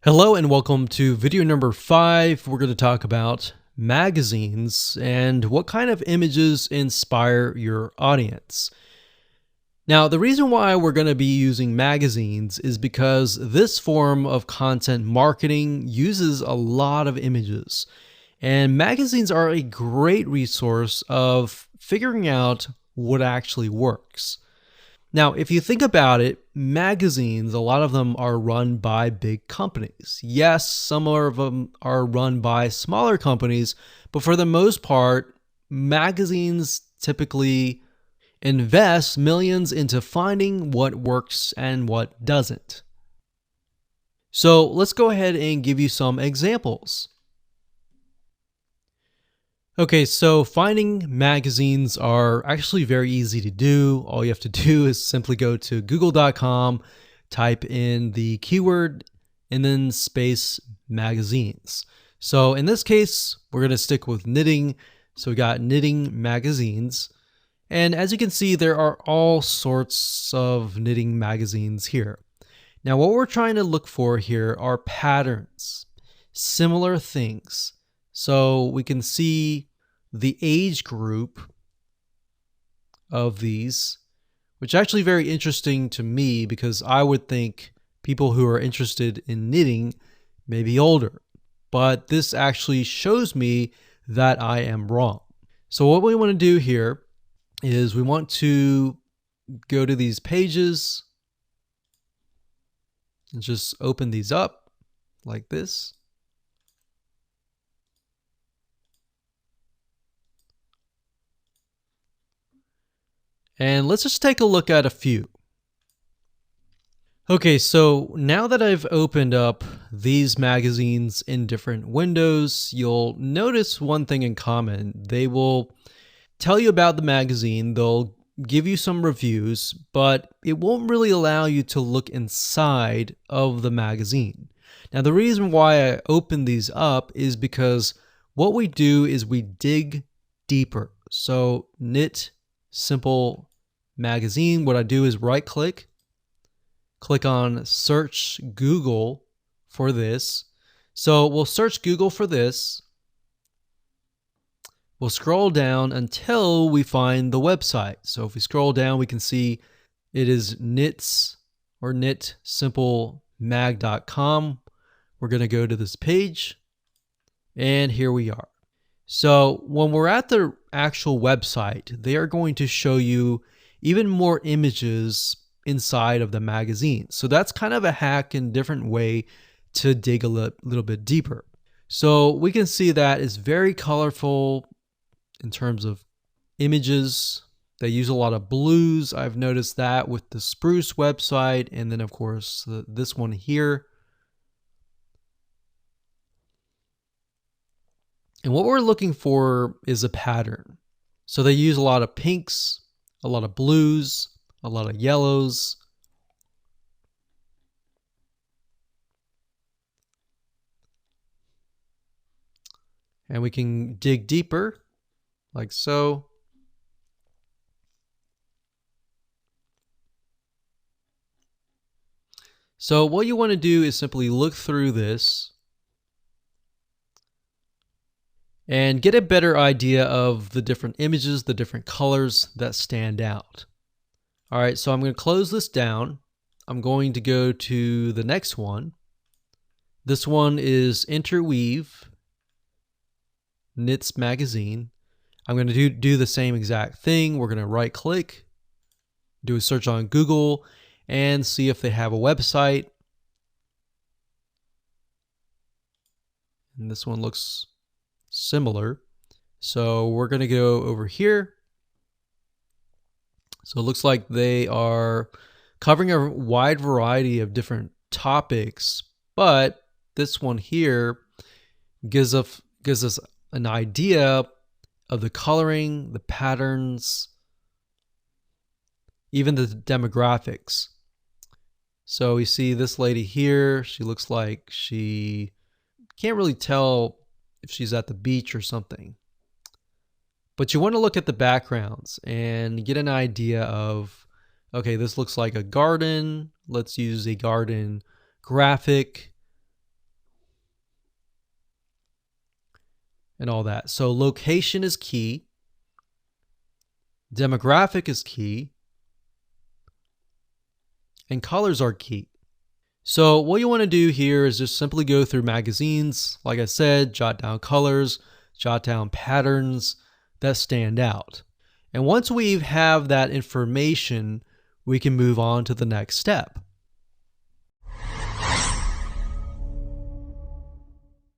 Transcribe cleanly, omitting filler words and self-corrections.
Hello and welcome to video number 5. We're going to talk about magazines and what kind of images inspire your audience. Now, the reason why we're going to be using magazines is because this form of content marketing uses a lot of images. And magazines are a great resource of figuring out what actually works. Now, if you think about it, magazines, a lot of them are run by big companies. Yes, some of them are run by smaller companies, but for the most part, magazines typically invest millions into finding what works and what doesn't. So let's go ahead and give you some examples. Okay, so finding magazines are actually very easy to do. All you have to do is simply go to google.com, type in the keyword, and then space magazines. So in this case, we're going to stick with knitting. So we got knitting magazines. And as you can see, there are all sorts of knitting magazines here. Now, what we're trying to look for here are patterns, similar things. So we can see the age group of these, which is actually very interesting to me because I would think people who are interested in knitting may be older. But this actually shows me that I am wrong. So what we want to do here is we want to go to these pages and just open these up like this. And let's just take a look at a few. Okay, so now that I've opened up these magazines in different windows, you'll notice one thing in common. They will tell you about the magazine, they'll give you some reviews, but it won't really allow you to look inside of the magazine. Now, the reason why I open these up is because what we do is we dig deeper. So knit simple magazine, what I do is right click on search Google for this. So we'll search Google for this. We'll scroll down until we find the website. So if we scroll down, we can see it is knits or knitsimple.mag.com. We're going to go to this page and here we are. So when we're at the actual website, they are going to show you even more images inside of the magazine. So that's kind of a hack and different way to dig a little bit deeper. So we can see that it's very colorful in terms of images. They use a lot of blues. I've noticed that with the Spruce website. And then of course, this one here. And what we're looking for is a pattern. So they use a lot of pinks, a lot of blues, a lot of yellows. And we can dig deeper, like so. So what you want to do is simply look through this and get a better idea of the different images, the different colors that stand out. All right, so I'm going to close this down. I'm going to go to the next one. This one is Interweave Knits Magazine. I'm going to do the same exact thing. We're going to right click, do a search on Google, and see if they have a website. And this one looks similar. So we're going to go over here. So it looks like they are covering a wide variety of different topics, but this one here gives us an idea of the coloring, the patterns, even the demographics. So we see this lady here. She looks like she can't really tell if she's at the beach or something. But you want to look at the backgrounds and get an idea of, okay, this looks like a garden. Let's use a garden graphic. and all that. So location is key, demographic is key, and colors are key. So what you want to do here is just simply go through magazines. Like I said, jot down colors, jot down patterns that stand out. And once we have that information, we can move on to the next step.